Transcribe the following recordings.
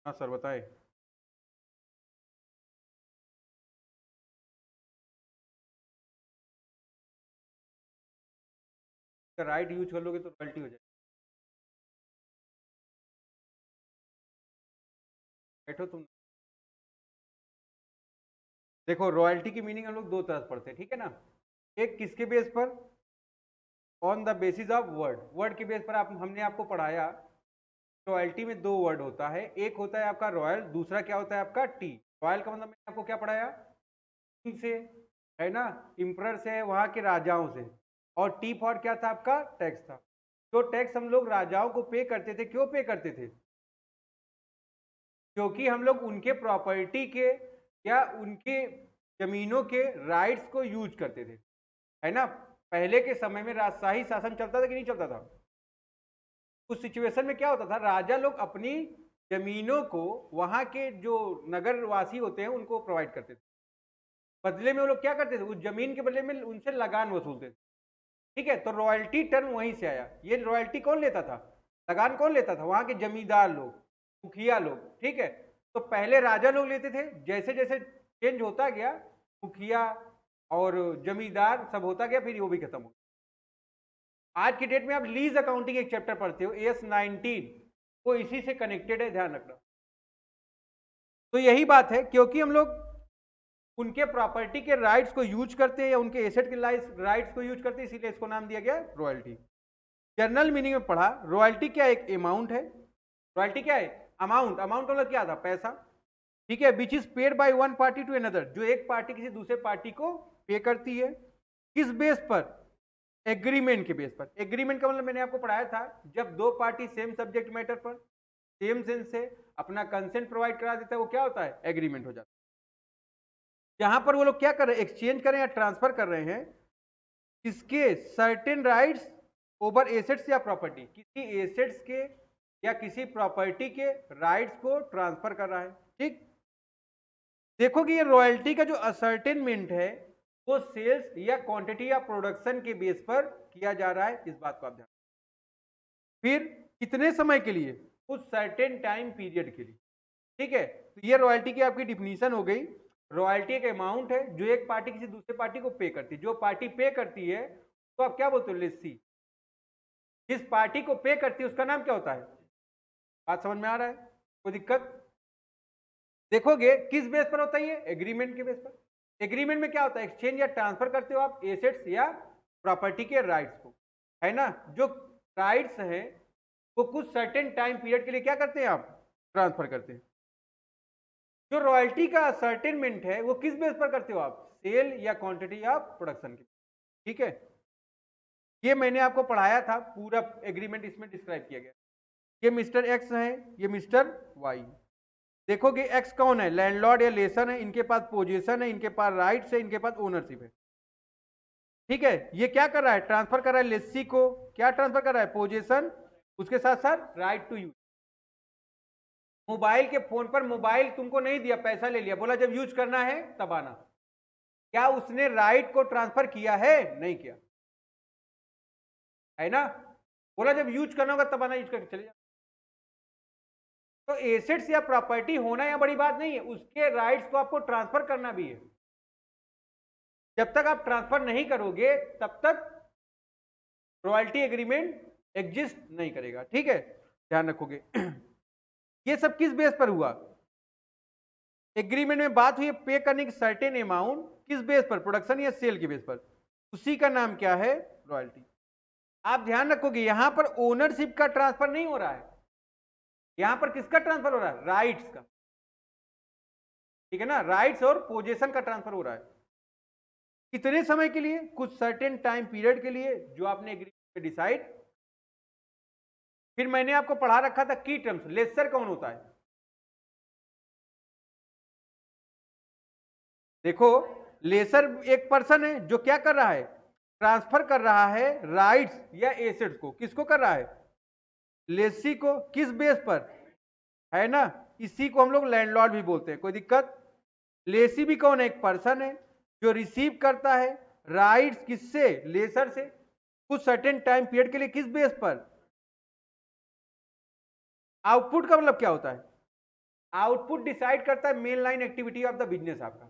हाँ सर बताए। Right use कर लोगे तो रॉयल्टी हो जाएगी। बैठो तुम। देखो रॉयल्टी की मीनिंग हम लोग दो तरह से पढ़ते हैं, ठीक है ना। एक किसके बेस पर? On the basis of word. Word के बेस पर आप हमने आपको पढ़ाया। रॉयल्टी में दो वर्ड होता है, एक होता है आपका रॉयल, दूसरा क्या होता है आपका टी। रॉयल का मतलब मैंने आपको क्या पढ़ाया? किंग से, है ना, इम्परर से, वहां के राजाओं से। और टी फॉर क्या था आपका? टैक्स था। जो टैक्स हम लोग राजाओं को पे करते थे, क्यों पे करते थे? क्योंकि हम लोग उनके प्रॉपर्टी के या उनके जमीनों के राइट्स को यूज करते थे, है ना। पहले के समय में राजशाही शासन चलता था कि नहीं चलता था? उस सिचुएशन में क्या होता था, राजा लोग अपनी जमीनों को वहां के जो नगरवासी होते हैं उनको प्रोवाइड करते थे। बदले में वो लोग क्या करते थे, उस जमीन के बदले में उनसे लगान वसूलते थे। ठीक है, तो रॉयल्टी टर्म वहीं से आया। ये रॉयल्टी कौन लेता था? लगान कौन लेता था? वहां के जमींदार लोग, मुखिया लोग, ठीक है। तो पहले राजा लोग लेते थे, जैसे जैसे चेंज होता गया, मुखिया और जमींदार सब होता गया, फिर वो भी खत्म हो। आज की डेट में आप लीज अकाउंटिंग एक चैप्टर पढ़ते हो, AS19, वो इसी से कनेक्टेड है, ध्यान रखना। तो यही बात है, क्योंकि हम लोग उनके प्रॉपर्टी के राइट्स को यूज करते हैं या उनके एसेट के राइट्स को यूज करते हैं, इसीलिए इसको नाम दिया गया रॉयल्टी। जनरल मीनिंग में पढ़ा, रॉयल्टी क्या एक अमाउंट है। रॉयल्टी क्या है? अमाउंट। अमाउंट मतलब क्या था? पैसा। ठीक है, which is paid by one party to another, जो एक पार्टी किसी दूसरे पार्टी को पे करती है। किस बेस पर? एग्रीमेंट के बेस पर। एग्रीमेंट का मतलब मैंने आपको पढ़ाया था, जब दो पार्टी सेम सब्जेक्ट मैटर पर सेम सेंस से अपना कंसेंट प्रोवाइड करा देता है, वो क्या होता है? एग्रीमेंट हो जाता है। जहां पर वो लोग क्या कर रहे हैं, एक्सचेंज कर रहे हैं या ट्रांसफर कर रहे हैं, किसके? सर्टेन राइट्स ओवर एसेट्स या प्रॉपर्टी, किसी एसेट्स के या किसी प्रॉपर्टी के राइट्स को ट्रांसफर कर रहा है। ठीक, देखो कि ये रॉयल्टी का जो असर्टेनमेंट है, वो सेल्स या क्वांटिटी या प्रोडक्शन के बेस पर किया जा रहा है, इस बात को आप ध्यान। फिर कितने समय के लिए? उस सर्टेन टाइम पीरियड के लिए। ठीक है, तो ये रॉयल्टी की आपकी डिफिनीशन हो गई। रॉयल्टी एक अमाउंट है जो एक पार्टी किसी दूसरे पार्टी को पे करती है। जो पार्टी पे करती है तो आप क्या बोलते हो? लेसी। जिस पार्टी को पे करती है उसका नाम क्या होता है? बात समझ में आ रहा है? कोई दिक्कत? देखोगे किस बेस पर होता है ये? एग्रीमेंट के बेस पर। एग्रीमेंट में क्या होता है? एक्सचेंज या ट्रांसफर करते हो आप एसेट्स या प्रॉपर्टी के राइट्स को, है ना। जो राइट्स हैं वो कुछ सर्टेन टाइम पीरियड के लिए क्या करते हैं आप? ट्रांसफर करते हैं। जो रॉयल्टी का सर्टेनमेंट है वो किस बेस पर करते हो आप? सेल या क्वांटिटी ऑफ प्रोडक्शन के। ठीक है, ये मैंने आपको पढ़ाया था, पूरा एग्रीमेंट इसमें डिस्क्राइब किया गया। ये मिस्टर एक्स है, ये मिस्टर वाई। देखोगे एक्स कौन है? लैंडलॉर्ड या लेसन है, इनके पास पोजीशन है, इनके पास राइट्स है, इनके पास ओनरशिप है। ठीक है, ये क्या कर रहा है? ट्रांसफर कर रहा है लेसी को। क्या ट्रांसफर कर रहा है? पोजीशन, उसके साथ साथ राइट टू यूज। मोबाइल के फोन पर मोबाइल तुमको नहीं दिया, पैसा ले लिया, बोला जब यूज करना है तब आना। क्या उसने राइट को ट्रांसफर किया है? नहीं किया, है ना। बोला जब यूज करना होगा तब आना, यूज करके चले जाओ। तो एसेट्स या प्रॉपर्टी होना या बड़ी बात नहीं है, उसके राइट्स को आपको ट्रांसफर करना भी है। जब तक आप ट्रांसफर नहीं करोगे तब तक रॉयल्टी एग्रीमेंट एग्जिस्ट नहीं करेगा। ठीक है, ध्यान रखोगे। ये सब किस बेस पर हुआ? एग्रीमेंट में बात हुई पे करने की सर्टेन अमाउंट, किस बेस पर? प्रोडक्शन या सेल के बेस पर। उसी का नाम क्या है? रॉयल्टी। आप ध्यान रखोगे यहां पर ओनरशिप का ट्रांसफर नहीं हो रहा है, यहां पर किसका ट्रांसफर हो रहा है? राइट्स का। ठीक है ना, राइट्स और पोजेशन का ट्रांसफर हो रहा है। कितने समय के लिए? कुछ सर्टेन टाइम पीरियड के लिए, जो आपने एग्रीमेंट में डिसाइड। फिर मैंने आपको पढ़ा रखा था की टर्म्स। लेसर कौन होता है? देखो, लेसर एक पर्सन है जो क्या कर रहा है? ट्रांसफर कर रहा है राइट्स या एसेट्स को। किसको कर रहा है? लेसी को। किस बेस पर? है ना, इसी को हम लोग लैंडलॉर्ड भी बोलते हैं। कोई दिक्कत? लेसी भी कौन है? एक पर्सन है जो रिसीव करता है राइट्स किससे? लेसर से, कुछ सर्टेन टाइम पीरियड के लिए। किस बेस पर? आउटपुट का मतलब क्या होता है? आउटपुट डिसाइड करता है main line activity of the business आपका।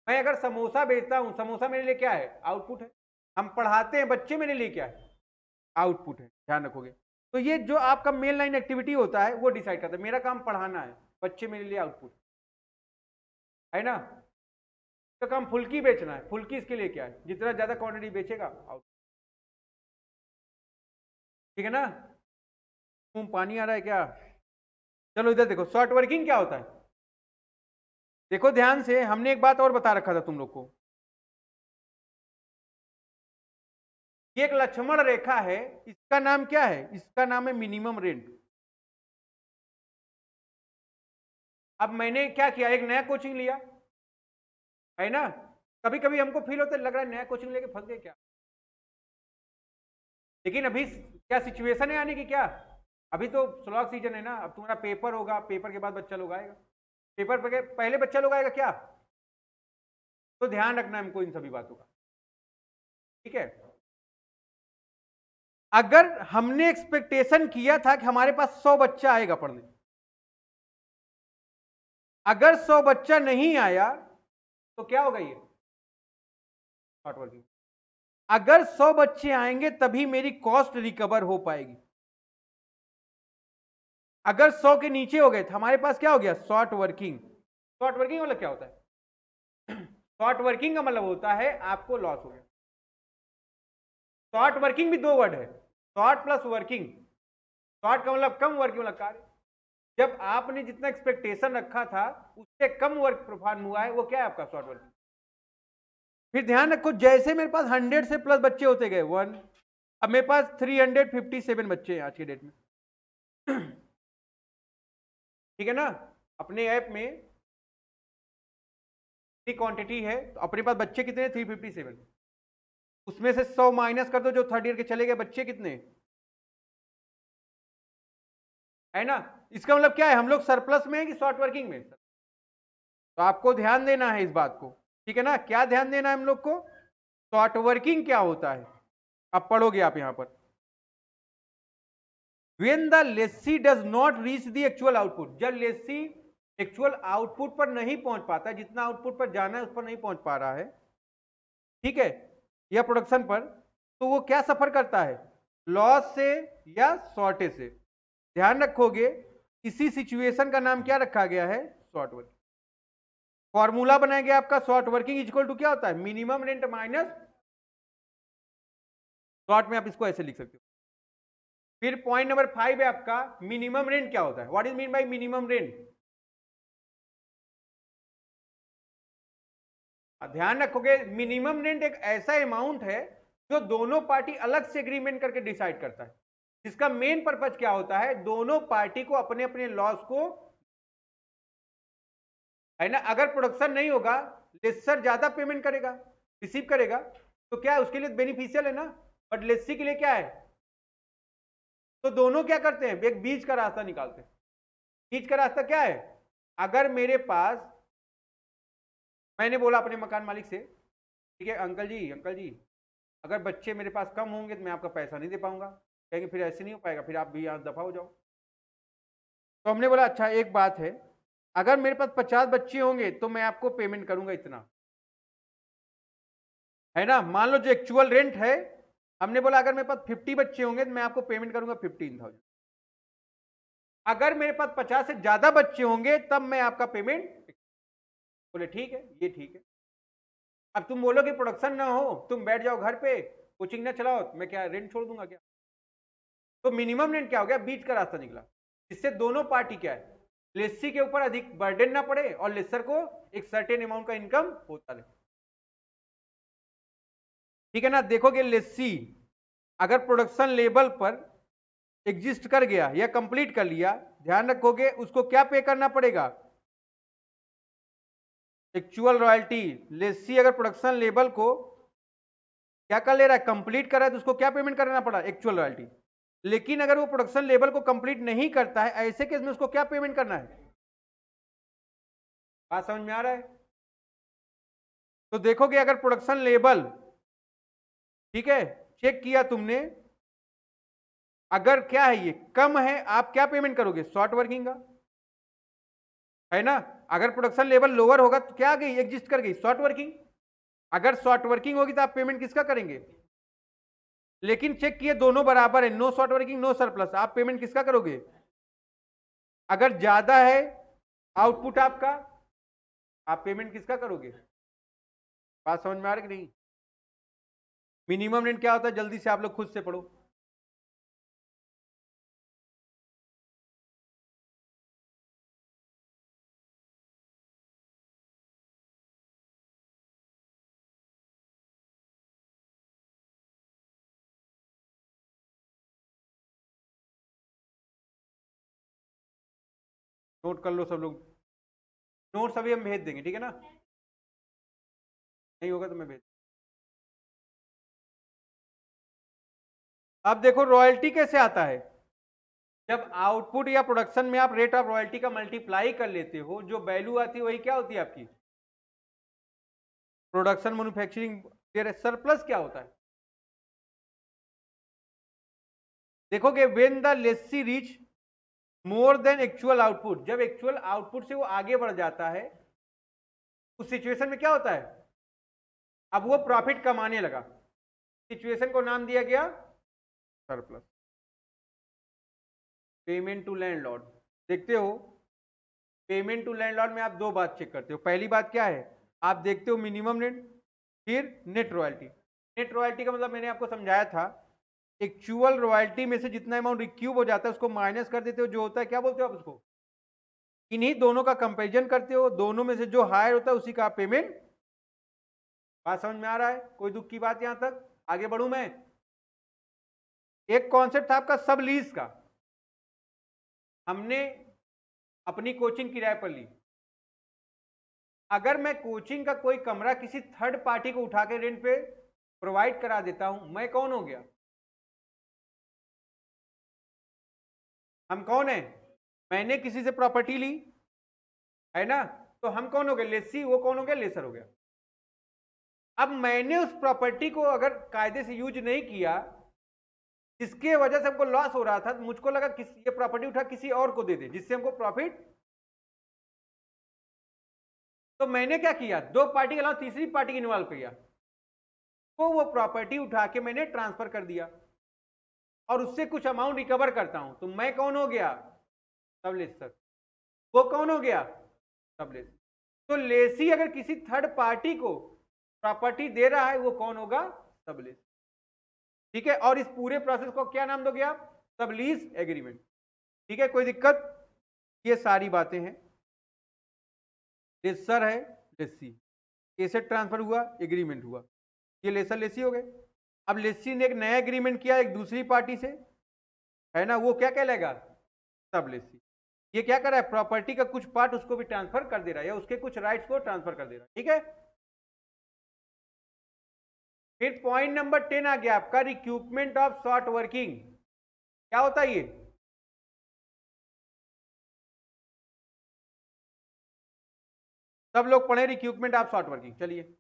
मैं अगर समोसा बेचता हूं, समोसा मेरे लिए क्या है? आउटपुट है। हम पढ़ाते हैं बच्चे, मेरे लिए क्या है? आउटपुट है, ध्यान रखोगे। तो ये जो आपका मेन लाइन एक्टिविटी होता है वो डिसाइड करता है। मेरा काम पढ़ाना है, बच्चे मेरे लिए आउटपुट है ना। तो काम फुल्की बेचना है, फुल्की इसके लिए क्या है? जितना ज्यादा क्वांटिटी बेचेगा आउटपुट, ठीक है ना। मुंह पानी आ रहा है क्या? चलो इधर देखो, शॉर्ट वर्किंग क्या होता है। देखो ध्यान से, हमने एक बात और बता रखा था तुम लोग को। ये एक लक्ष्मण रेखा है, इसका नाम क्या है? इसका नाम है मिनिमम रेंट। अब मैंने क्या किया, एक नया कोचिंग लिया, है ना। कभी कभी हमको फील होता है, लग रहा है नया कोचिंग लेके फंस गए क्या। लेकिन अभी क्या सिचुएशन है आने की क्या? अभी तो स्लॉग सीजन है ना, अब तुम्हारा पेपर होगा, पेपर के बाद बच्चा लोग आएगा, पेपर के पहले बच्चा लोग आएगा क्या? तो ध्यान रखना हमको इन सभी बातों का, ठीक है। अगर हमने एक्सपेक्टेशन किया था कि हमारे पास 100 बच्चा आएगा पढ़ने, अगर 100 बच्चा नहीं आया तो क्या होगा? ये शॉर्ट वर्किंग। अगर 100 बच्चे आएंगे तभी मेरी कॉस्ट रिकवर हो पाएगी। अगर 100 के नीचे हो गए तो हमारे पास क्या हो गया? Short working. शॉर्ट वर्किंग मतलब क्या होता है? शॉर्ट वर्किंग का मतलब होता है आपको लॉस हो गया। शॉर्ट वर्किंग भी दो वर्ड है, शॉर्ट प्लस वर्किंग। शॉर्ट का मतलब कम, वर्किंग मतलब कार्य। जब आपने जितना एक्सपेक्टेशन रखा था उससे कम वर्क परफॉर्म हुआ है, वो क्या है? आपका शॉर्ट वर्किंग। फिर ध्यान रखो, जैसे मेरे पास 100 से प्लस बच्चे होते गए 1, अब मेरे पास 357 बच्चे हैं आज के डेट में। ठीक है ना। अपने ऐप में क्वांटिटी है, तो अपने पास बच्चे कितने हैं? 357। उसमें से 100 माइनस कर दो, जो थर्ड ईयर के चले गए बच्चे कितने, है ना। इसका मतलब क्या है? हम लोग सरप्लस में है कि शॉर्ट वर्किंग में? तो आपको ध्यान देना है इस बात को, ठीक है ना। क्या ध्यान देना है हम लोग को? शॉर्ट वर्किंग क्या होता है, अब पढ़ोगे आप यहां पर। when the lessee does not reach the actual output, जब लेसी एक्चुअल आउटपुट पर नहीं पहुंच पाता, जितना आउटपुट पर जाना है उस पर नहीं पहुंच पा रहा है, ठीक है, या प्रोडक्शन पर, तो वो क्या सफर करता है? लॉस से या शॉर्टेज से। ध्यान रखोगे, इसी सिचुएशन का नाम क्या रखा गया है? Short working. फॉर्मूला बनाया गया आपका, शॉर्ट वर्किंग इक्वल टू क्या होता है? मिनिमम रेंट माइनस, शॉर्ट में आप इसको ऐसे लिख सकते हो। फिर पॉइंट नंबर 5 है आपका, मिनिमम रेंट क्या होता है? What is mean by minimum rent? ध्यान रखोगे, मिनिमम रेंट एक ऐसा अमाउंट है जो दोनों पार्टी अलग से एग्रीमेंट करके डिसाइड करता है, जिसका मेन पर्पज क्या होता है? दोनों पार्टी को अपने अपने लॉस को, है ना। अगर प्रोडक्शन नहीं होगा, लेसर ज्यादा पेमेंट करेगा, रिसीव करेगा, तो क्या है? उसके लिए बेनिफिशियल है ना। बट लेसी के लिए क्या है? तो दोनों क्या करते हैं? एक बीच का रास्ता निकालते हैं। बीच का रास्ता क्या है? अगर मेरे पास, मैंने बोला अपने मकान मालिक से, ठीक है अंकल जी, अंकल जी, अगर बच्चे मेरे पास कम होंगे तो मैं आपका पैसा नहीं दे पाऊंगा। कहेंगे फिर ऐसे नहीं हो पाएगा, फिर आप भी यहाँ दफा हो जाओ। तो हमने बोला अच्छा एक बात है, अगर मेरे पास 50 बच्चे होंगे तो मैं आपको पेमेंट करूंगा इतना, है ना। मान लो जो एक्चुअल रेंट है, हमने बोला अगर मेरे पास 50 बच्चे होंगे तो मैं आपको पेमेंट करूंगा 15,000। अगर मेरे पास 50 से ज्यादा बच्चे होंगे तब मैं आपका पेमेंट, बोले ठीक है, ये ठीक है। अब तुम बोलो कि प्रोडक्शन ना हो, तुम बैठ जाओ घर पे, कोचिंग ना चलाओ, तो मैं क्या रेंट छोड़ दूंगा क्या? तो मिनिमम रेंट क्या हो गया? बीच का रास्ता निकला, जिससे दोनों पार्टी क्या है? लेसी के ऊपर अधिक बर्डन ना पड़े और लेसर को एक सर्टेन अमाउंट का इनकम होता रहे, ठीक है ना। देखोगे लेसी अगर प्रोडक्शन लेवल पर एग्जिस्ट कर गया या कंप्लीट कर लिया, ध्यान रखोगे उसको क्या पे करना पड़ेगा? Actual royalty. लेसी अगर प्रोडक्शन लेवल को क्या कर ले रहा है? कंप्लीट कर रहा है, तो उसको क्या पेमेंट करना पड़ा? Actual royalty. लेकिन अगर वो प्रोडक्शन लेवल को कंप्लीट नहीं करता है, ऐसे केस में उसको क्या पेमेंट करना है? बात समझ में आ रहा है? तो देखोगे अगर प्रोडक्शन लेवल, ठीक है, चेक किया तुमने, अगर क्या है ये कम है, आप क्या पेमेंट करोगे? शॉर्ट वर्किंग का। है ना। अगर प्रोडक्शन लेवल लोअर होगा तो क्या आ गई, एग्जिस्ट कर गई शॉर्ट वर्किंग। अगर शॉर्ट वर्किंग होगी तो आप पेमेंट किसका करेंगे, लेकिन चेक किए दोनों बराबर है, no short working no surplus, आप पेमेंट किसका करोगे। अगर ज्यादा है आउटपुट आपका, आप पेमेंट किसका करोगे। बात समझ में आ रही कि नहीं। मिनिमम रेंट क्या होता है, जल्दी से आप लोग खुद से पढ़ो। नोट कर लो सब लोग, नोट्स अभी हम भेज देंगे, ठीक है ना, नहीं होगा तो मैं भेज। अब देखो रॉयल्टी कैसे आता है, जब आउटपुट या प्रोडक्शन में आप रेट ऑफ रॉयल्टी का मल्टीप्लाई कर लेते हो, जो वैल्यू आती है वही क्या होती है आपकी प्रोडक्शन मैन्युफैक्चरिंग। सरप्लस क्या होता है, देखोगे when the Lesi reach more than actual output, जब एक्चुअल आउटपुट से वो आगे बढ़ जाता है उस सिचुएशन में क्या होता है, अब वो प्रॉफिट कमाने लगा, सिचुएशन को नाम दिया गया सरप्लस। पेमेंट टू लैंडलॉर्ड, देखते हो पेमेंट टू लैंडलॉर्ड में आप दो बात चेक करते हो, पहली बात क्या है, आप देखते हो मिनिमम रेंट, फिर नेट रॉयल्टी। नेट रॉयल्टी का मतलब मैंने आपको समझाया था, एक्चुअल रॉयल्टी में से जितना अमाउंट रिक्यूब हो जाता है उसको माइनस कर देते हो, जो होता है क्या बोलते हो आप उसको, इन्हीं दोनों का कंपैरिजन करते हो, दोनों में से जो हायर होता है उसी का पेमेंट। बात समझ में आ रहा है, कोई दुख की बात यहां तक, आगे बढ़ू मैं। एक कॉन्सेप्ट था आपका सब लीज का, हमने अपनी कोचिंग किराए पर ली, अगर मैं कोचिंग का कोई कमरा किसी थर्ड पार्टी को उठा के रेंट पे प्रोवाइड करा देता हूं, मैं कौन हो गया, हम कौन है, मैंने किसी से प्रॉपर्टी ली है ना, तो हम कौन हो गए लेसी, वो कौन हो गया लेसर हो गया। अब मैंने उस प्रॉपर्टी को अगर कायदे से यूज नहीं किया, जिसके वजह से हमको लॉस हो रहा था, तो मुझको लगा ये प्रॉपर्टी उठा किसी और को दे दे जिससे हमको प्रॉफिट, तो मैंने क्या किया, दो पार्टी के अलावा तीसरी पार्टी इन्वॉल्व किया, तो वो प्रॉपर्टी उठा के मैंने ट्रांसफर कर दिया और उससे कुछ अमाउंट रिकवर करता हूं, तो मैं कौन हो गया सबलेसर, वो कौन हो गया सबलेसर। तो लेसी अगर किसी थर्ड पार्टी को प्रॉपर्टी दे रहा है वो कौन होगा सबलेस, ठीक है। और इस पूरे प्रोसेस को क्या नाम दोगे आप, सबलीज एग्रीमेंट, ठीक है, कोई दिक्कत, ये सारी बातें हैं। लेसर है लेसी, एसेट ट्रांसफर हुआ एग्रीमेंट हुआ, ये लेसर लेसी हो गए। अब लेसी ने एक नया एग्रीमेंट किया एक दूसरी पार्टी से, है ना, वो क्या कहलाएगा सब लेसी। ये क्या कर रहा है, प्रॉपर्टी का कुछ पार्ट उसको भी ट्रांसफर कर दे रहा है या उसके कुछ राइट्स को ट्रांसफर कर दे रहा है, ठीक है। फिर पॉइंट नंबर 10 आ गया आपका रिक्यूपमेंट ऑफ शॉर्ट वर्किंग, क्या होता है ये, सब लोग पढ़े रिक्यूपमेंट ऑफ शॉर्ट वर्किंग, चलिए।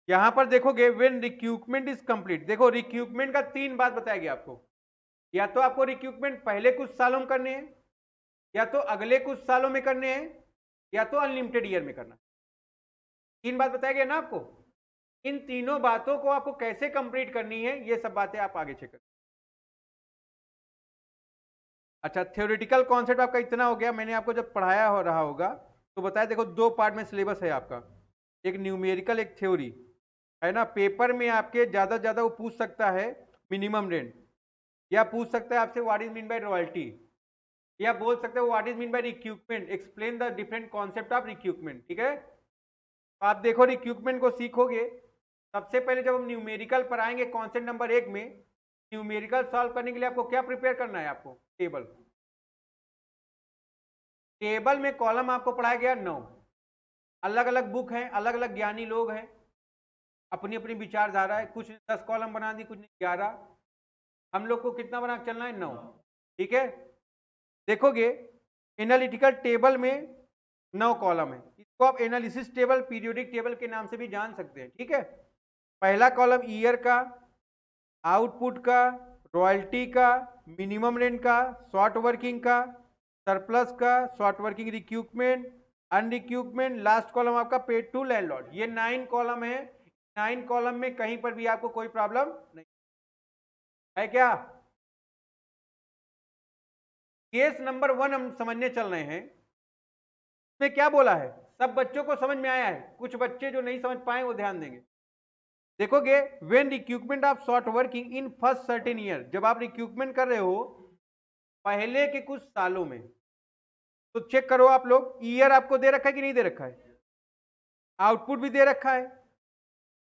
यहां पर देखोगे व्हेन रिक्यूपमेंट इज कंप्लीट, देखो रिक्यूपमेंट का तीन बात बताया गया आपको, या तो आपको रिक्यूपमेंट पहले कुछ सालों में करने हैं, या तो अगले कुछ सालों में करने हैं, या तो अनलिमिटेड ईयर में करना। तीन बात बताया गया ना आपको, इन तीनों बातों को आपको कैसे कंप्लीट करनी है ये सब बातें आप आगे चेक करें। अच्छा थ्योरेटिकल कॉन्सेप्ट आपका इतना हो गया, मैंने आपको जब पढ़ाया हो रहा होगा तो बताया, देखो दो पार्ट में सिलेबस है आपका, एक न्यूमेरिकल एक थ्योरी, है ना। पेपर में आपके ज्यादा से ज्यादा वो पूछ सकता है मिनिमम रेंट, या पूछ सकता है आपसे what is mean by royalty, या बोल सकते हो what is mean by रिक्यूपमेंट, explain the different concept of रिक्यूपमेंट, ठीक है। तो आप देखो रिक्यूपमेंट को सीखोगे, सबसे पहले जब हम न्यूमेरिकल पर आएंगे कॉन्सेप्ट नंबर 1 में, न्यूमेरिकल सॉल्व करने के लिए आपको क्या प्रिपेयर करना है, आपको टेबल, टेबल में कॉलम आपको पढ़ाया गया 9, अलग अलग बुक हैं, अलग अलग ज्ञानी लोग हैं, अपनी अपनी विचारधारा है, कुछ ने 10 कॉलम बना दी, कुछ ने 11, हम लोग को कितना बना चलना है, 9। ठीक है, देखोगे एनालिटिकल टेबल में 9 कॉलम है, इसको आप एनालिसिस टेबल, पीरियोडिक टेबल के नाम से भी जान सकते हैं। ठीक है, पहला कॉलम ईयर का, आउटपुट का, रॉयल्टी का, मिनिमम रेंट का, शॉर्ट वर्किंग का, सरप्लस का, short working recoupment, unrecoupment, last column आपका पेड टू लैंडलॉर्ड। ये 9 कॉलम है। 9 कॉलम में कहीं पर भी आपको कोई प्रॉब्लम नहीं है क्या? केस नंबर 1 हम समझने चल रहे हैं। इसमें क्या बोला है, सब बच्चों को समझ में आया है? कुछ बच्चे जो नहीं समझ पाए वो ध्यान देंगे। देखोगे when recruitment of short working in first certain year, जब आप रिक्रूटमेंट कर रहे हो पहले के कुछ सालों में, तो चेक करो आप लोग, ईयर आपको दे रखा है कि नहीं दे रखा है, आउटपुट भी दे रखा है।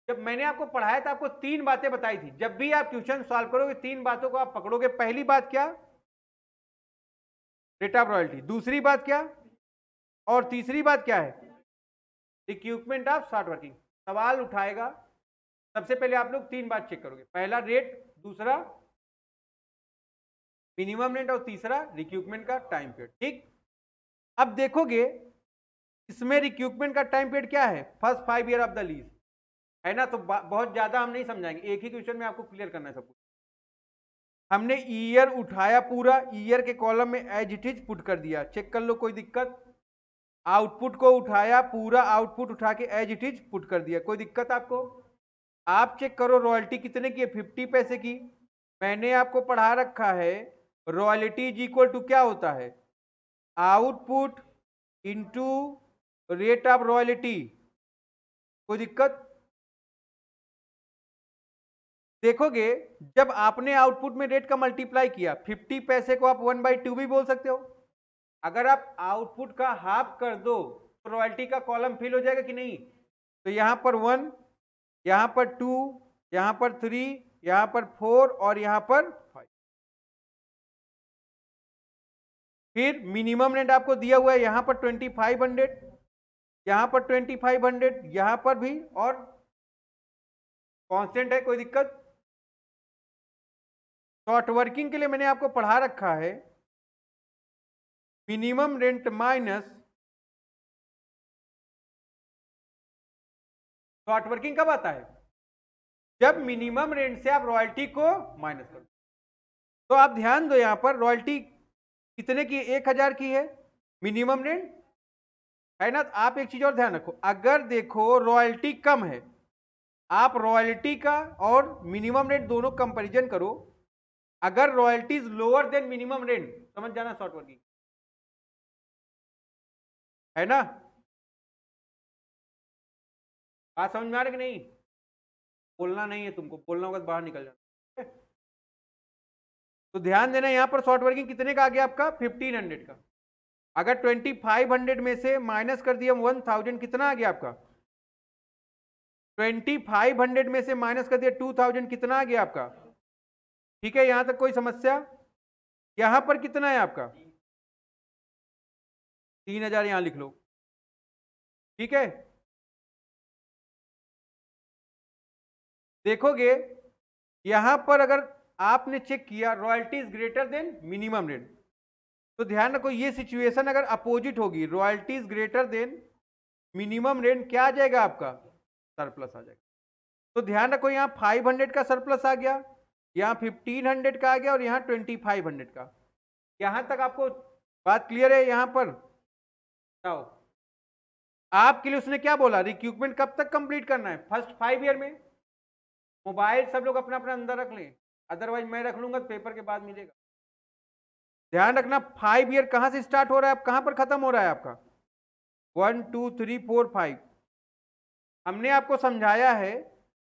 जब मैंने आपको पढ़ाया था आपको 3 बातें बताई थी, जब भी आप क्वेश्चन सॉल्व करोगे 3 बातों को आप पकड़ोगे। पहली बात क्या, रेट ऑफ रॉयल्टी, दूसरी बात क्या, और तीसरी बात क्या है, रिक्रूटमेंट ऑफ शॉर्ट वर्किंग। सवाल उठाएगा, सबसे पहले आप लोग 3 बात चेक करोगे, पहला रेट, दूसरा मिनिमम रेंट, और तीसरा रिक्रूटमेंट का टाइम पीरियड। ठीक, अब देखोगे इसमें रिक्रूटमेंट का टाइम पीरियड क्या है, first 5 year of the lease है ना। तो बहुत ज्यादा हम नहीं समझाएंगे, एक ही क्वेश्चन में आपको क्लियर करना है सब कुछ। हमने ईयर उठाया, पूरा ईयर के कॉलम में एज इट इज पुट कर दिया, चेक कर लो कोई दिक्कत। आउटपुट को उठाया, पूरा आउटपुट उठा के एज इट इज पुट कर दिया, कोई दिक्कत आपको? आप चेक करो रॉयल्टी कितने की है, 50 पैसे की। मैंने आपको पढ़ा रखा है रॉयल्टी इज इक्वल टू क्या होता है, output into rate of royalty. कोई दिक्कत? देखोगे जब आपने आउटपुट में रेट का मल्टीप्लाई किया, 50 पैसे को आप 1/2 भी बोल सकते हो। अगर आप आउटपुट का हाफ कर दो तो रॉयल्टी का कॉलम फिल हो जाएगा कि नहीं? तो यहां पर 1, यहां पर 2, यहां पर 3, यहां पर 4 और यहां पर 5। फिर मिनिमम रेंट आपको दिया हुआ है यहां पर 2500, यहां पर 2500, यहां पर भी, और कांस्टेंट है, कोई दिक्कत? शॉर्ट वर्किंग के लिए मैंने आपको पढ़ा रखा है minimum rent minus short working कब आता है, जब मिनिमम रेंट से आप रॉयल्टी को माइनस करो। तो आप ध्यान दो, यहां पर रॉयल्टी कितने की, 1000 की है, मिनिमम रेंट है ना। आप एक चीज और ध्यान रखो, अगर देखो रॉयल्टी कम है, आप रॉयल्टी का और मिनिमम रेंट दोनों कंपैरिजन करो, अगर royalty is lower than minimum rent, समझ जाना शॉर्ट वर्किंग है ना। बात समझ में आ रही कि नहीं? बोलना नहीं है तुमको, बोलना होगा तो बाहर निकल जाना। तो ध्यान देना, यहां पर शॉर्ट वर्किंग कितने का आ गया आपका, 1500 का। अगर 2500 में से माइनस कर दिया 1000, कितना आ गया आपका? 2500 में से माइनस कर दिया 2000, कितना आ गया आपका? ठीक है, यहां तक कोई समस्या? यहां पर कितना है आपका? 3000, यहां लिख लो। ठीक है, देखोगे यहां पर अगर आपने चेक किया royalty is greater than minimum rent, तो ध्यान रखो ये सिचुएशन अगर अपोजिट होगी, royalty is greater than minimum rent, क्या आ जाएगा आपका? सरप्लस आ जाएगा। तो ध्यान रखो यहाँ 500 का सरप्लस आ गया, यहाँ 1500 का आ गया, और यहाँ 2500 का। यहां तक आपको बात क्लियर है? यहां पर बताओ, आपके लिए उसने क्या बोला, रिक्रूटमेंट कब तक कंप्लीट करना है, फर्स्ट 5 ईयर में। मोबाइल सब लोग अपना अपना अंदर रख लें, अदरवाइज मैं रख लूंगा तो पेपर के बाद मिलेगा। ध्यान रखना 5 ईयर कहां से स्टार्ट हो रहा है, कहां पर खत्म हो रहा है आपका? 1 2 3 4 5। हमने आपको समझाया है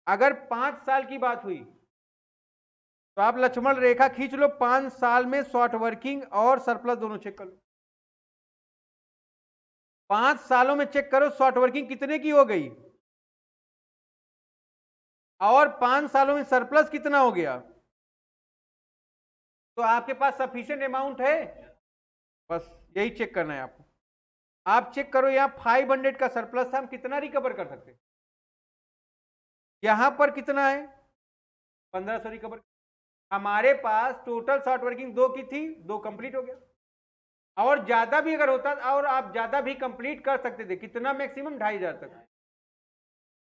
अगर 5 साल की बात हुई तो आप लक्ष्मण रेखा खींच लो, 5 साल में शॉर्ट वर्किंग और सरप्लस दोनों चेक कर लो। 5 सालों में चेक करो शॉर्ट वर्किंग कितने की हो गई, और 5 सालों में सरप्लस कितना हो गया। तो आपके पास सफिशिएंट अमाउंट है, बस यही चेक करना है आपको। आप चेक करो यहां 500 का सरप्लस था, हम कितना रिकवर कर सकते हैं, यहां पर कितना है, 1500 रिकवर। हमारे पास टोटल शॉर्ट वर्किंग 2 की थी, 2 कंप्लीट हो गया। और ज्यादा भी अगर होता और आप ज्यादा भी कंप्लीट कर सकते थे, कितना मैक्सिमम 2500 तक,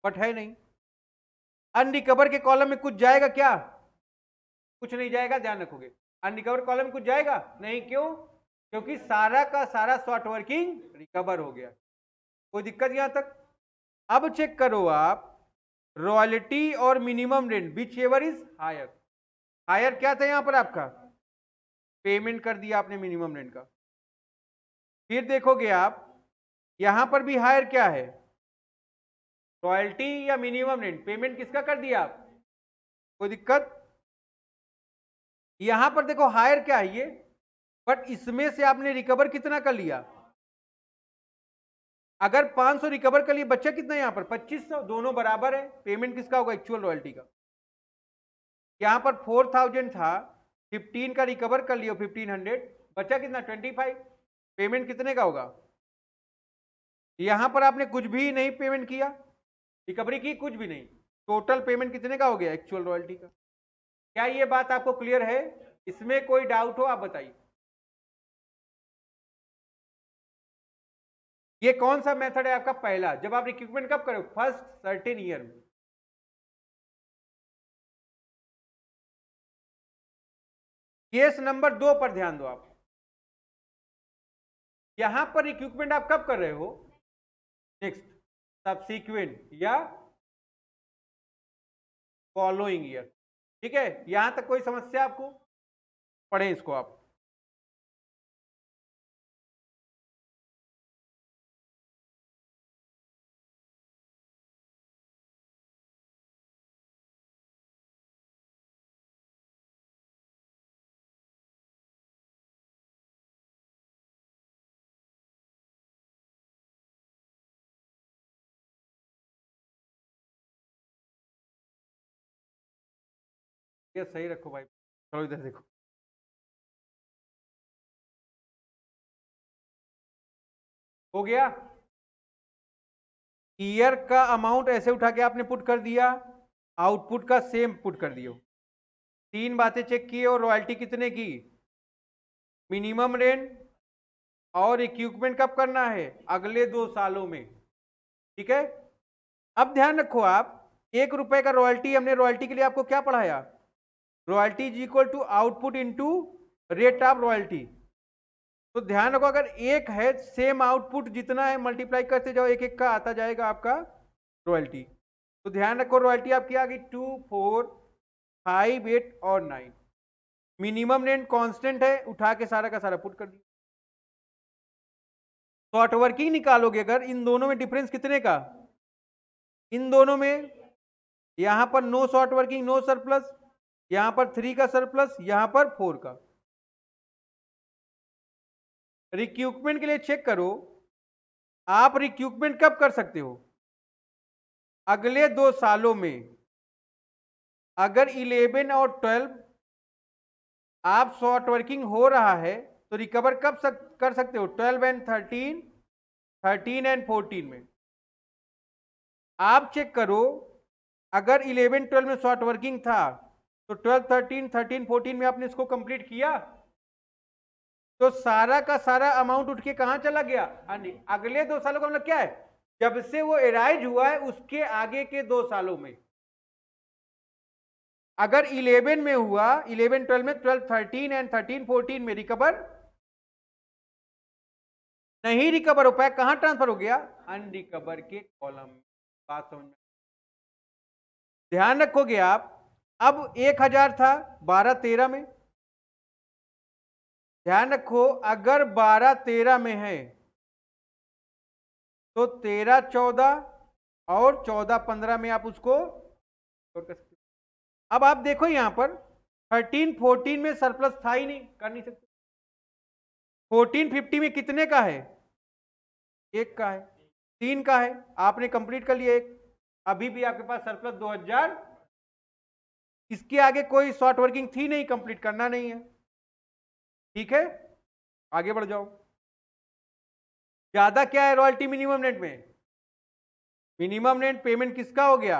बट है नहीं। अनरिकवर के कॉलम में कुछ जाएगा क्या? कुछ नहीं जाएगा, ध्यान रखोगे। अनरिकवर कॉलम में कुछ जाएगा नहीं, क्यों? क्योंकि सारा का सारा शॉर्ट वर्किंग रिकवर हो गया। कोई दिक्कत यहां तक? अब चेक करो आप, रॉयल्टी और minimum rent whichever is higher. Higher क्या था यहां पर आपका? पेमेंट कर दिया आपने मिनिमम रेंट का। फिर देखोगे आप यहां पर भी हायर क्या है? रॉयल्टी या मिनिमम रेंट, पेमेंट किसका कर दिया आप? कोई दिक्कत? यहां पर देखो हायर क्या है ये, बट इसमें से आपने रिकवर कितना कर लिया? अगर 500 रिकवर कर लिए, बच्चा कितना यहां पर? 2500, दोनों बराबर है। पेमेंट किसका होगा? एक्चुअल रॉयल्टी का। यहां पर 4000 था, 15 का रिकवर कर लियो 1500, बचा कितना? 25। पेमेंट कितने का होगा? यहां पर आपने कुछ भी नहीं पेमेंट किया, रिकवरी की कुछ भी नहीं, टोटल पेमेंट कितने का हो गया? एक्चुअल रॉयल्टी का। क्या ये बात आपको क्लियर है? इसमें कोई डाउट हो आप बताइए। ये कौन सा मेथड है आपका? पहला। जब आप रिक्रूटमेंट कब करो? फर्स्ट सर्टेन ईयर में। केस नंबर 2 पर ध्यान दो आप। यहां पर रिक्रूटमेंट आप कब कर रहे हो? नेक्स्ट सबसीक्वेंट या फॉलोइंग ईयर। ठीक है, यहां तक कोई समस्या आपको? पढ़ें इसको आप। ये सही रखो भाई, चलो इधर देखो। हो गया? ईयर का अमाउंट ऐसे उठा के आपने पुट कर दिया, आउटपुट का सेम पुट कर दियो। 3 बातें चेक किए, और रॉयल्टी कितने की? मिनिमम रेंट और इक्विपमेंट कब करना है? अगले 2 सालों में। ठीक है, अब ध्यान रखो आप, 1 रुपए का रॉयल्टी, हमने रॉयल्टी के लिए आपको क्या पढ़ाया? Royalty is equal to output into rate of royalty. तो ध्यान रखो, अगर एक है, सेम आउटपुट जितना है मल्टीप्लाई करते जाओ, एक एक का आता जाएगा आपका रॉयल्टी। तो ध्यान रखो, रॉयल्टी आपकी आ गई 2, 4, 5, 8 और 9। मिनिमम रेंट कांस्टेंट है, उठा के सारा का सारा पुट कर दिया। शॉर्ट वर्किंग निकालोगे अगर, इन दोनों में डिफरेंस कितने का? इन दोनों में, यहां पर no short working, no surplus, यहां पर 3 का सरप्लस, यहां पर 4 का। रिक्रूटमेंट के लिए चेक करो, आप रिक्रूटमेंट कब कर सकते हो? अगले 2 सालों में। अगर 11 और 12 आप शॉर्ट वर्किंग हो रहा है, तो रिकवर कब कर सकते हो? 12 एंड 13, 13 एंड 14 में। आप चेक करो, अगर 11 12 में शॉर्ट वर्किंग था, तो 12 13 13 14 में आपने इसको कंप्लीट किया, तो सारा का सारा अमाउंट उठ के कहां चला गया? अगले 2 सालों का मतलब क्या है? जब से वो एराइज हुआ है उसके आगे के 2 सालों में। अगर 11 में हुआ, 11 12 में, 12 13 एंड 13 14 में रिकवर नहीं, रिकवर हो पाया, कहां ट्रांसफर हो गया? अनरिकवर के कॉलम में। बात समझ में? ध्यान रखोगे आप, अब 1000 था 12 13 में। ध्यान रखो, अगर 12 13 में है, तो 13 14 और 14 15 में आप उसको कर सकते। अब आप देखो यहां पर 13 14 में सरप्लस था ही नहीं, कर नहीं सकते। 14 50 में कितने का है? 1 का है, 3 का है, आपने कंप्लीट कर लिया 1, अभी भी आपके पास सरप्लस 2000। इसके आगे कोई शॉर्ट वर्किंग थी नहीं, कंप्लीट करना नहीं है। ठीक है, आगे बढ़ जाओ। ज्यादा क्या है रॉयल्टी मिनिमम रेंट में? मिनिमम रेंट पेमेंट किसका हो गया?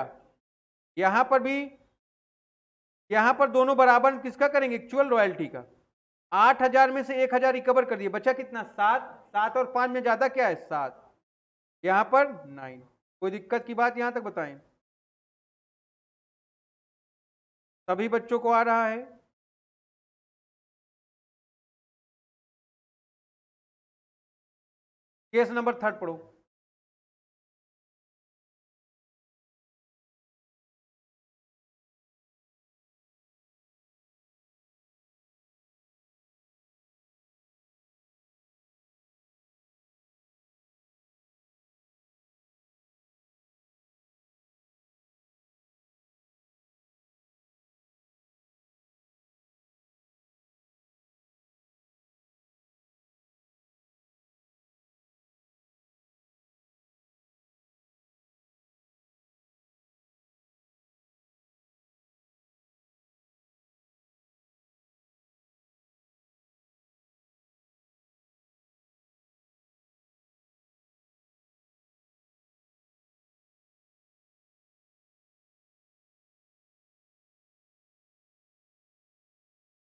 यहां पर भी यहां पर दोनों बराबर किसका करेंगे, एक्चुअल रॉयल्टी का। 8,000 में से 1,000 रिकवर कर दिए, बचा कितना 7, 7 और 5 में ज्यादा क्या है 7, यहां पर 9। कोई दिक्कत की बात यहां तक बताएं, सभी बच्चों को आ रहा है? केस नंबर 3 पढ़ो।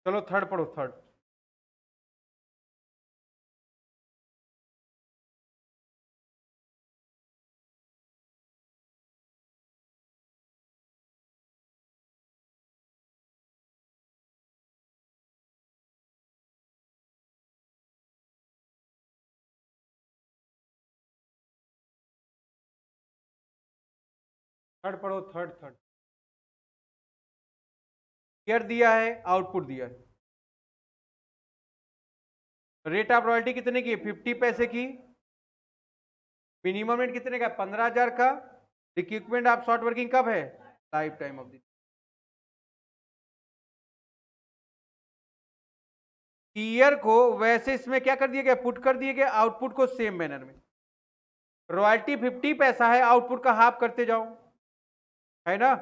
चलो 3 पढ़ो, 3। थर्ड पढ़ो, थर्ड थर्ड। ईयर दिया है, आउटपुट दिया है। रेट ऑफ रॉयल्टी कितने की है, 50 पैसे की। मिनिमम रेट कितने का, 15,000 का। इक्विपमेंट ऑफ शॉर्ट वर्किंग कब है, life time of the year को। वैसे इसमें क्या कर दिया गया, पुट कर दिया गया, आउटपुट को सेम मैनर में। रॉयल्टी 50 पैसा है, आउटपुट का हाफ करते जाओ, है ना।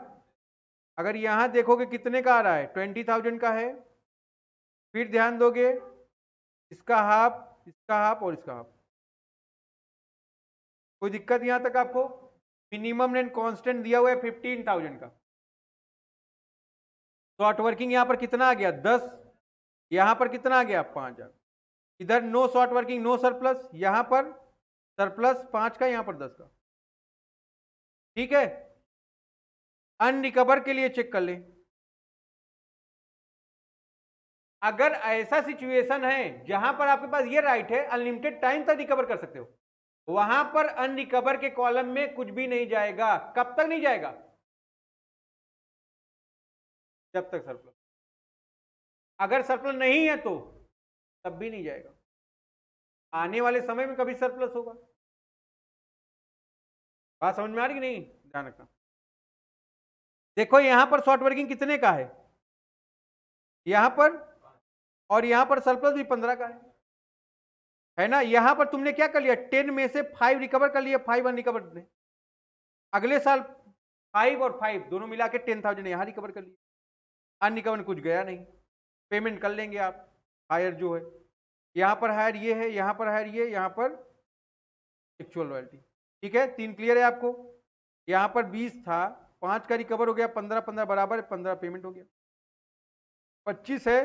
अगर यहां देखोगे कितने का आ रहा है, 20,000 का है। फिर ध्यान दोगे, इसका हाफ, इसका हाफ और इसका हाफ। कोई दिक्कत यहां तक आपको? मिनिमम रेंट कांस्टेंट दिया हुआ है 15,000 का। शॉर्ट वर्किंग यहां पर कितना आ गया 10, यहां पर कितना आ गया 5,000। इधर no short working no surplus, यहां पर सरप्लस 5 का, यहां पर 10 का। ठीक है, अनरिकवर के लिए चेक कर लें। अगर ऐसा सिचुएशन है जहां पर आपके पास ये राइट है अनलिमिटेड टाइम तक रिकवर कर सकते हो, वहां पर अनरिकवर के कॉलम में कुछ भी नहीं जाएगा। कब तक नहीं जाएगा, जब तक सरप्लस। अगर सरप्लस नहीं है तो तब भी नहीं जाएगा। आने वाले समय में कभी सरप्लस होगा। बात समझ में आ रही कि नहीं, ध्यान रखना। देखो यहां पर शॉर्ट वर्किंग कितने का है, यहां पर, और यहां पर सरप्लस भी 15 का है ना। यहां पर तुमने क्या कर लिया, 10 में से 5 रिकवर कर लिया, 5 अनरिकवर ने। अगले साल 5 और 5 दोनों मिला के 10,000 यहां रिकवर कर लिया, अनरिकवर कुछ गया नहीं, पेमेंट कर लेंगे आप। हायर जो है, यहां पर हायर ये है, यहां पर हायर ये, यहां पर एक्चुअल रॉयल्टी। ठीक है, 3 क्लियर है आपको। यहां पर 20 था, 5 का रिकवर हो गया, 15 15 बराबर, 15 पेमेंट हो गया। 25 है,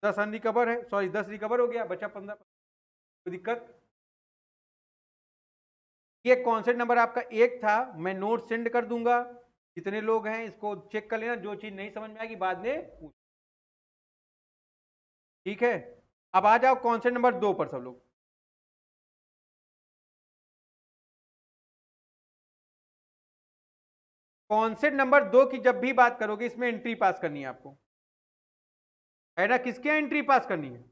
10 अनरिकवर है, सॉरी 10 रिकवर हो गया, बचा 15। कोई दिक्कत? ये कॉन्सेप्ट नंबर आपका 1 था, मैं नोट सेंड कर दूंगा। कितने लोग हैं इसको चेक कर लेना, जो चीज नहीं समझ में आएगी बाद में पूछ। ठीक है, अब आ जाओ कॉन्सेप्ट नंबर 2 पर सब लोग। कॉन्सेप्ट नंबर 2 की जब भी बात करोगे इसमें एंट्री पास करनी है आपको, है ना। किसके यहाँ एंट्री पास करनी है,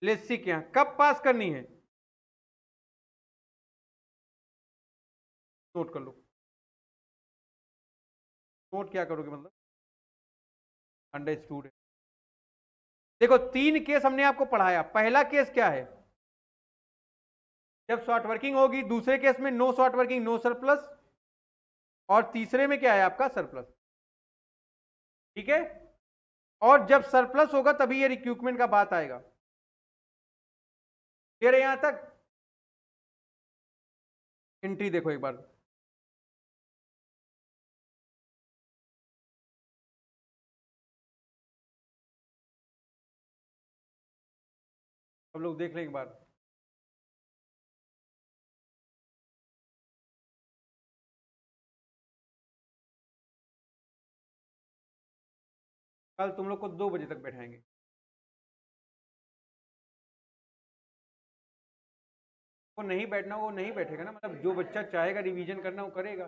लेट्सी के यहाँ। कब पास करनी है, नोट कर लो। नोट क्या करोगे मतलब, अंडरस्टूड है। देखो 3 केस हमने आपको पढ़ाया। पहला केस क्या है, जब शॉर्ट वर्किंग होगी। दूसरे केस में no short working no surplus, और तीसरे में क्या है आपका सरप्लस। ठीक है, और जब सरप्लस होगा तभी ये रिक्रूटमेंट का बात आएगा। क्लियर है यहां तक? एंट्री देखो एक बार, सब लोग देख लें एक बार। कल तुम लोग को 2 बजे तक बैठाएंगे। वो नहीं बैठना, वो नहीं बैठेगा ना, मतलब जो बच्चा चाहेगा रिवीजन करना वो करेगा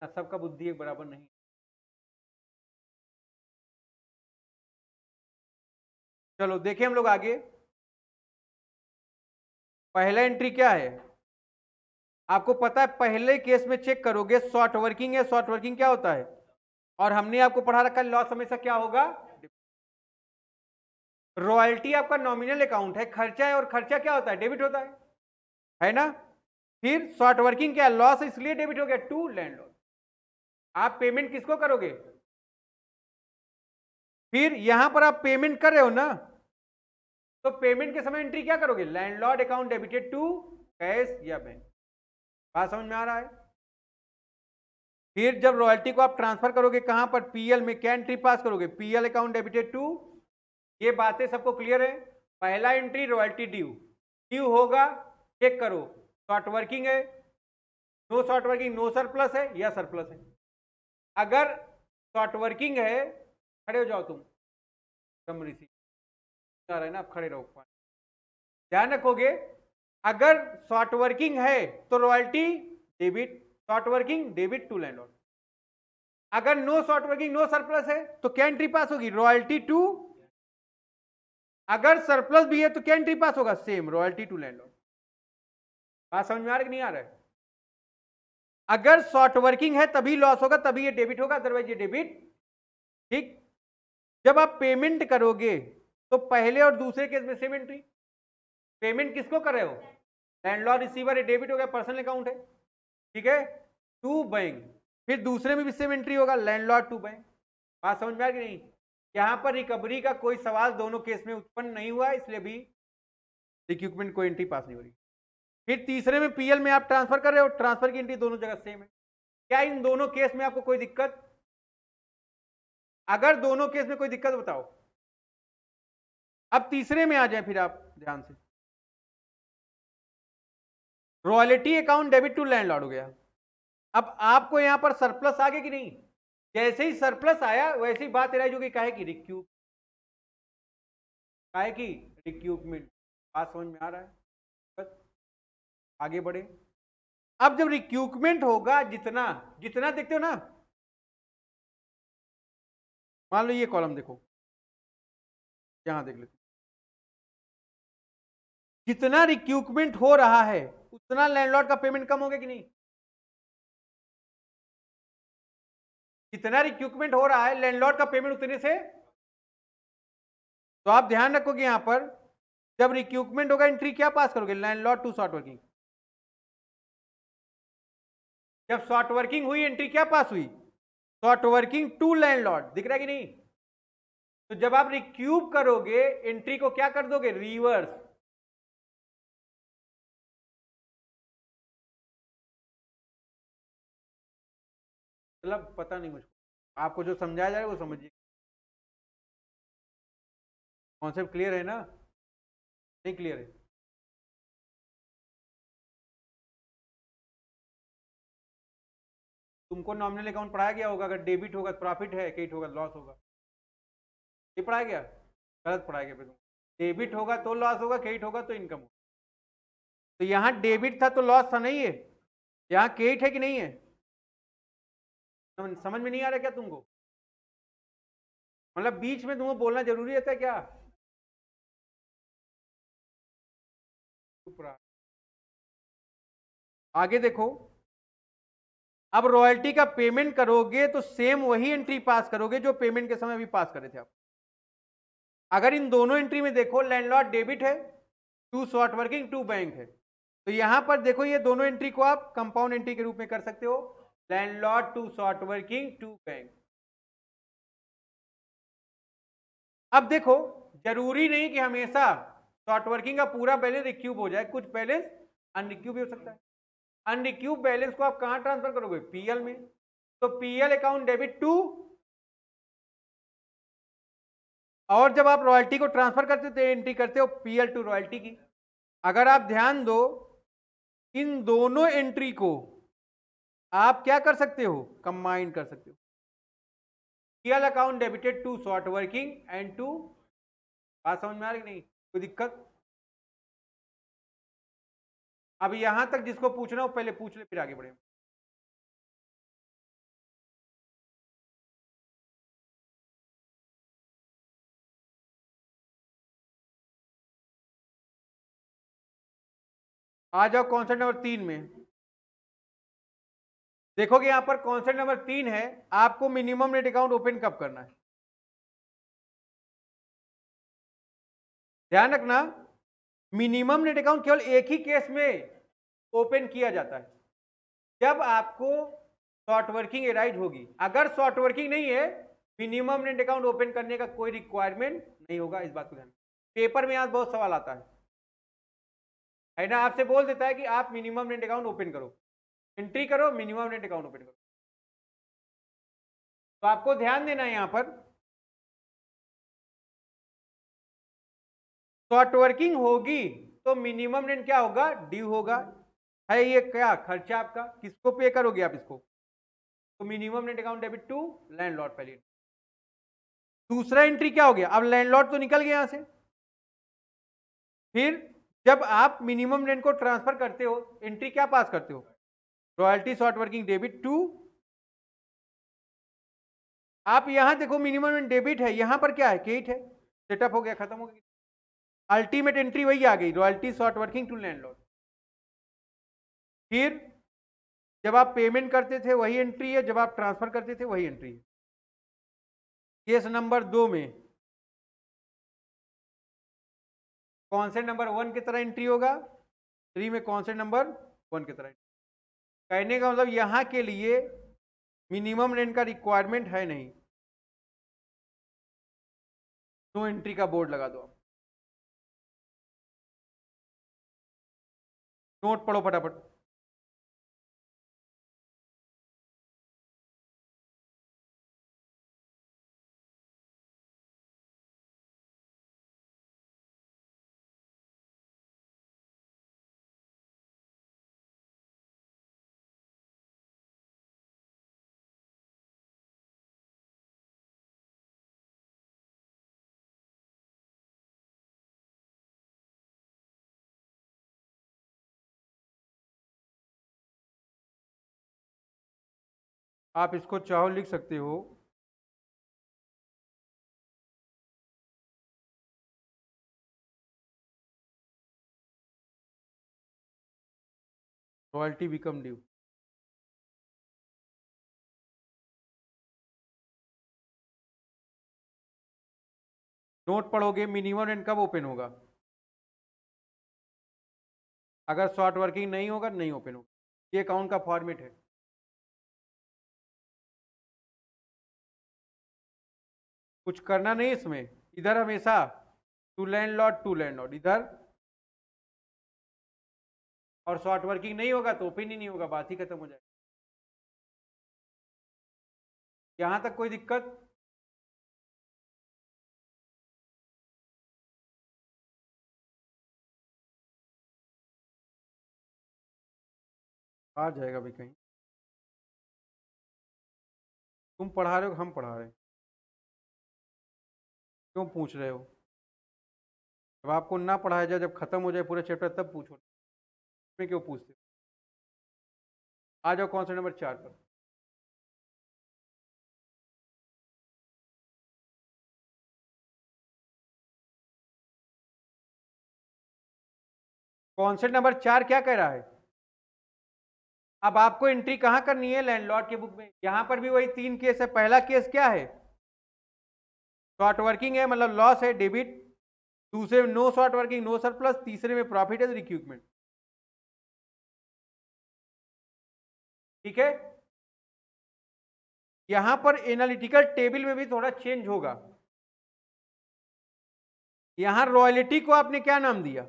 ना, सबका बुद्धि एक बराबर नहीं। चलो देखें हम लोग आगे। पहला एंट्री क्या है आपको पता है, पहले केस में चेक करोगे शॉर्ट वर्किंग है। शॉर्ट वर्किंग क्या होता है, और हमने आपको पढ़ा रखा है लॉस हमेशा क्या होगा। रॉयल्टी आपका नॉमिनल अकाउंट है, खर्चा है, और खर्चा क्या होता है, डेबिट होता है ना। फिर शॉर्ट वर्किंग क्या, लॉस इसलिए डेबिट हो गया टू लैंडलॉर्ड। आप पेमेंट किसको करोगे, फिर यहां पर आप पेमेंट कर रहे हो ना, तो पेमेंट के समय एंट्री क्या करोगे, landlord account debited to cash या बैंक। बात समझ में आ रहा है। फिर जब रॉयल्टी को आप ट्रांसफर करोगे कहां पर, पीएल में, क्या एंट्री पास करोगे, पीएल अकाउंट डेबिटेड टू। ये बातें सबको क्लियर है। पहला एंट्री रॉयल्टी ड्यू, ड्यू होगा, चेक करो शॉर्ट वर्किंग है, no short working, no surplus है या सरप्लस है। अगर शॉर्ट वर्किंग है, खड़े हो जाओ तुम, कम रिसीव रहा है ना, आप खड़े रहो, ध्यान रखोगे। अगर शॉर्ट वर्किंग है तो royalty debit, short working debit to landlord. अगर no short working, no surplus है तो क्या एंट्री पास होगी, रॉयल्टी टू। अगर सरप्लस भी है तो क्या एंट्री पास होगा, सेम रॉयल्टी टू लैंडलॉर्ड। बात समझ में आ रहा है कि नहीं आ रहा है। अगर शॉर्ट वर्किंग है तभी लॉस होगा, तभी ये डेबिट होगा, अदरवाइज ये डेबिट। ठीक। जब आप पेमेंट करोगे तो पहले और दूसरे केस में सेम एंट्री। पेमेंट किसको कर रहे हो, लैंडलॉर्ड रिसीवर, ये डेबिट हो गया, पर्सनल अकाउंट है, ठीक है, टू बैंक। फिर दूसरे में भी सेम एंट्री होगा, लैंडलॉर्ड टू बैंक। बात समझ में आ गई नहीं। यहां पर रिकवरी का कोई सवाल दोनों केस में उत्पन्न नहीं हुआ, इसलिए भी इक्विपमेंट कोई एंट्री पास नहीं हो रही। फिर तीसरे में पीएल में आप ट्रांसफर कर रहे हो, ट्रांसफर की एंट्री दोनों जगह सेम है। क्या इन दोनों केस में आपको कोई दिक्कत, अगर दोनों केस में कोई दिक्कत बताओ। अब तीसरे में आ जाए फिर आप ध्यान से, royalty account debit to landlord हो गया। अब आपको यहां पर सरप्लस आ गया कि नहीं, जैसे ही सरप्लस आया वैसे ही बात रही जो कि काहे की रिक्यूब, काहे की रिक्यूपमेंट। बात समझ में आ रहा है, बस आगे बढ़े। अब जब रिक्यूपमेंट होगा, जितना जितना देखते हो ना, मान लो ये कॉलम देखो, यहां देख लेते, जितना रिक्यूपमेंट हो रहा है उतना लैंडलॉर्ड का पेमेंट कम हो गया कि नहीं। जितना रिक्यूपमेंट हो रहा है लैंडलॉर्ड का पेमेंट उतने से। तो आप ध्यान रखोगे यहां पर, जब रिक्यूपमेंट होगा एंट्री क्या पास करोगे, लैंडलॉर्ड टू शॉर्ट वर्किंग। जब शॉर्ट वर्किंग हुई एंट्री क्या पास हुई, शॉर्ट वर्किंग टू लैंडलॉर्ड, दिख रहा है कि नहीं। तो जब आप रिक्यूब करोगे एंट्री को क्या कर दोगे, रिवर्स। मतलब पता नहीं मुझको, आपको जो समझाया जाए वो समझिए। कॉन्सेप्ट क्लियर है ना, नहीं क्लियर है। तुमको नॉमिनल अकाउंट पढ़ाया गया होगा, अगर डेबिट होगा तो प्रॉफिट है, क्रेडिट होगा लॉस होगा, ये पढ़ाया गया, गलत पढ़ाया गया। फिर डेबिट होगा तो लॉस होगा, क्रेडिट होगा तो इनकम होगा। तो यहाँ डेबिट था तो लॉस था, नहीं है, यहाँ क्रेडिट है कि नहीं है, समझ में नहीं आ रहा क्या तुमको, मतलब बीच में तुमको बोलना जरूरी रहता है क्या। आगे देखो, अब रॉयल्टी का पेमेंट करोगे तो सेम वही एंट्री पास करोगे जो पेमेंट के समय भी पास करे थे आप। अगर इन दोनों एंट्री में देखो, लैंडलॉर्ड डेबिट है, to short working, to bank है, तो यहां पर देखो ये दोनों एंट्री को आप कंपाउंड एंट्री के रूप में कर सकते हो, landlord to short working to bank. अब देखो, जरूरी नहीं कि हमेशा शॉर्ट वर्किंग का पूरा बैलेंस रिक्यूब हो जाए, कुछ बैलेंस अनरिक्यूब भी हो सकता है। अनरिक्यूब बैलेंस को आप कहां ट्रांसफर करोगे, पीएल में। तो पीएल अकाउंट डेबिट टू और जब आप रॉयल्टी को ट्रांसफर करते हो तो एंट्री करते हो पीएल टू रॉयल्टी की। अगर आप ध्यान दो, इन दोनों एंट्री को आप क्या कर सकते हो, कंबाइन कर सकते हो। PL account debited to short working and to, बात समझ में आ रही नहीं, कोई दिक्कत? अब यहां तक जिसको पूछना हो पहले पूछ ले, फिर आगे बढ़े। आ जाओ कॉन्सेप्ट नंबर 3 में। देखोगे यहां पर कॉन्सेप्ट नंबर 3 है, आपको मिनिमम नेट अकाउंट ओपन कब करना है। ध्यान रखना, मिनिमम नेट अकाउंट केवल एक ही केस में ओपन किया जाता है, जब आपको शॉर्ट वर्किंग एराइज होगी। अगर शॉर्ट वर्किंग नहीं है, मिनिमम नेट अकाउंट ओपन करने का कोई रिक्वायरमेंट नहीं होगा। इस बात को ध्यान, पेपर में आज बहुत सवाल आता है ना, आपसे बोल देता है कि आप मिनिमम नेट अकाउंट ओपन करो, एंट्री करो, मिनिमम नेट अकाउंट ओपन करो। तो आपको ध्यान देना है यहां पर, शॉर्ट वर्किंग होगी तो मिनिमम रेंट क्या होगा, ड्यू होगा। है ये क्या खर्चा आपका, किसको पे करोगे आप इसको, तो minimum rent account debit to landlord. पहले दूसरा एंट्री क्या हो गया, अब लैंडलॉर्ड तो निकल गया यहां से। फिर जब आप मिनिमम रेंट को ट्रांसफर करते हो, एंट्री क्या पास करते हो, royalty short working debit to. आप यहां देखो मिनिमम रेंट डेबिट है, यहां पर क्या है, क्रेडिट है। सेटअप हो गया, खत्म हो गया। अल्टीमेट एंट्री वही आ गई, royalty short working to landlord. फिर जब आप पेमेंट करते थे वही एंट्री है, जब आप ट्रांसफर करते थे वही एंट्री है। केस नंबर 2 में कॉन्सेप्ट नंबर 1 की तरह एंट्री होगा, 3 में कॉन्सेप्ट नंबर 1 की तरह। कहने का मतलब यहां के लिए मिनिमम रेंट का रिक्वायरमेंट है नहीं, नो एंट्री का बोर्ड लगा दो। नोट पढ़ो फटाफट। आप इसको चाहो लिख सकते हो, रॉयल्टी बिकम ड्यू। नोट पढ़ोगे, मिनिमम रेंट कब ओपन होगा, अगर शॉर्ट वर्किंग नहीं होगा नहीं ओपन होगा। ये अकाउंट का फॉर्मेट है। कुछ करना नहीं इसमें, इधर हमेशा टू लैंडलॉर्ड इधर, और शॉर्ट वर्किंग नहीं होगा तो ओपन ही नहीं होगा, बात ही खत्म हो जाएगी। यहां तक कोई दिक्कत? आ जाएगा भाई कहीं, तुम पढ़ा रहे हो हम पढ़ा रहे हैं, क्यों पूछ रहे हो? जब आपको ना पढ़ाया जाए, जब खत्म हो जाए पूरा चैप्टर तब पूछो, मैं क्यों पूछते? आ जाओ कॉन्सेप्ट नंबर 4 पर। कॉन्सेप्ट नंबर 4 क्या कह रहा है, अब आपको एंट्री कहां करनी है, लैंडलॉर्ड के बुक में। यहां पर भी वही 3 केस है। पहला केस क्या है, शॉर्ट वर्किंग है मतलब लॉस है, डेबिट। दूसरे में no short working, no surplus. तीसरे में प्रॉफिट है, रिक्यूपमेंट। ठीक है, यहां पर एनालिटिकल टेबल में भी थोड़ा चेंज होगा। यहां रॉयल्टी को आपने क्या नाम दिया,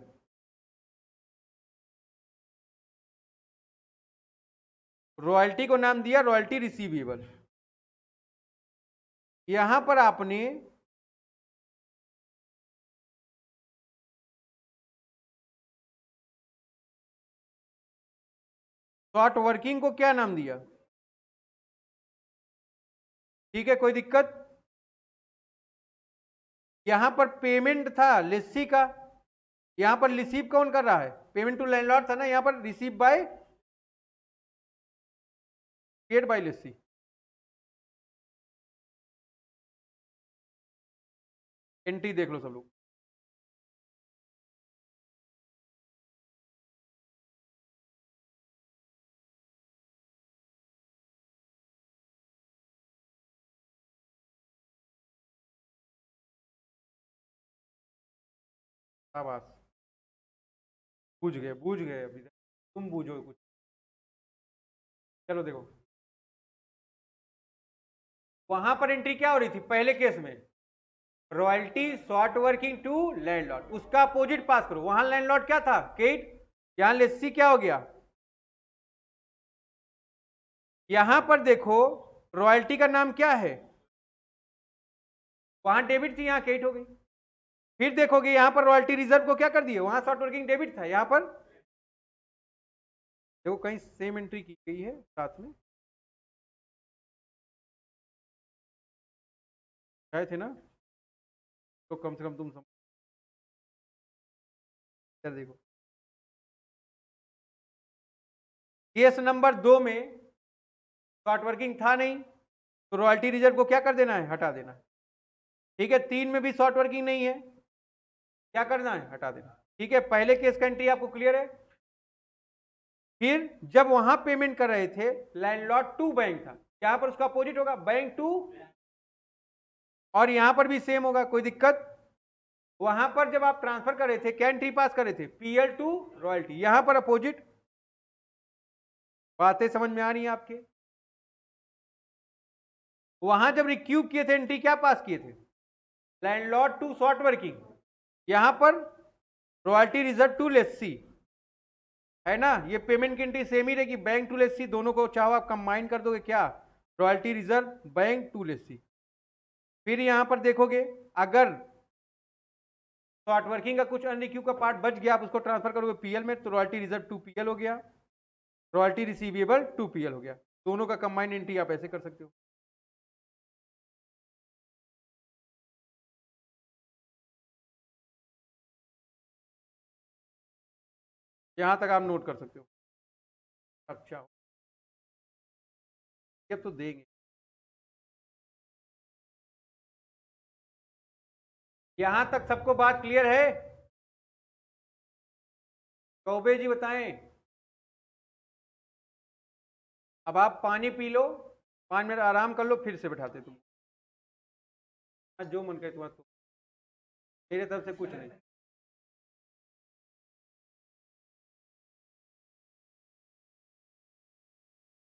रॉयल्टी को नाम दिया रॉयल्टी रिसीवेबल। यहां पर आपने शॉर्ट वर्किंग को क्या नाम दिया? ठीक है, कोई दिक्कत? यहां पर पेमेंट था लेस्सी का, यहां पर रिसीव कौन कर रहा है? पेमेंट टू लैंडलॉर्ड था ना, यहां पर receive by paid by lessee. Entry देख लो सब लोग। शाबाश, बूझ गए अभी तक। तुम बूझो कुछ। चलो देखो, वहां पर एंट्री क्या हो रही थी पहले केस में? Royalty short working to landlord, उसका अपोजिट पास करो। वहां लैंडलॉर्ड क्या था? केट। यहां लेस्सी क्या हो गया? यहां पर देखो, रॉयल्टी का नाम क्या है? वहां डेबिट थी, यहां केट हो गई। फिर देखोगे यहां पर रॉयल्टी रिजर्व को क्या कर दिए? वहां शॉर्ट वर्किंग डेबिट था, यहां पर देखो कहीं सेम एंट्री की गई है साथ में, गए थे ना? तो कम से कम तुम समझ। देखो केस नंबर 2 में शॉर्ट वर्किंग था नहीं, तो रॉयल्टी रिजर्व को क्या कर देना है? हटा देना है। ठीक है, 3 में भी शॉर्ट वर्किंग नहीं है, क्या करना है? हटा देना। ठीक है, पहले केस का एंट्री आपको क्लियर है? फिर जब वहां पेमेंट कर रहे थे, लैंडलॉर्ड टू बैंक था, यहां पर उसका अपोजिट होगा बैंक टू, और यहां पर भी सेम होगा, कोई दिक्कत? वहां पर जब आप ट्रांसफर कर रहे थे, क्या एंट्री पास कर रहे थे? पीएल टू रॉयल्टी, यहां पर अपोजिट। बातें समझ में आ रही है आपके? वहां जब रिक्यूब किए थे, एंट्री क्या पास किए थे? लैंडलॉर्ड टू शॉर्ट वर्किंग, यहां पर रॉयल्टी रिजर्व टू लेस्सी, है ना? ये पेमेंट की एंट्री सेम ही रहेगी, बैंक टू लेस्सी, दोनों को चाहो आप कंबाइन कर दोगे, क्या? Royalty reserve bank to lessee. फिर यहां पर देखोगे, अगर शॉर्ट वर्किंग का कुछ अनरिक्यू का पार्ट बच गया, आप उसको ट्रांसफर करोगे पीएल में, तो रॉयल्टी रिजर्व टू पीएल हो गया, रॉयल्टी रिसीवेबल टू पीएल हो गया। दोनों का कंबाइंड एंट्री आप ऐसे कर सकते हो। यहां तक आप नोट कर सकते हो। अच्छा, ये तो देंगे। यहां तक सबको बात क्लियर है? चौबे जी बताएं। अब आप पानी पी लो, 5 मिनट आराम कर लो, फिर से बैठाते तुम। जो मन करे तुम्हारा, तो मेरे तरफ से कुछ नहीं।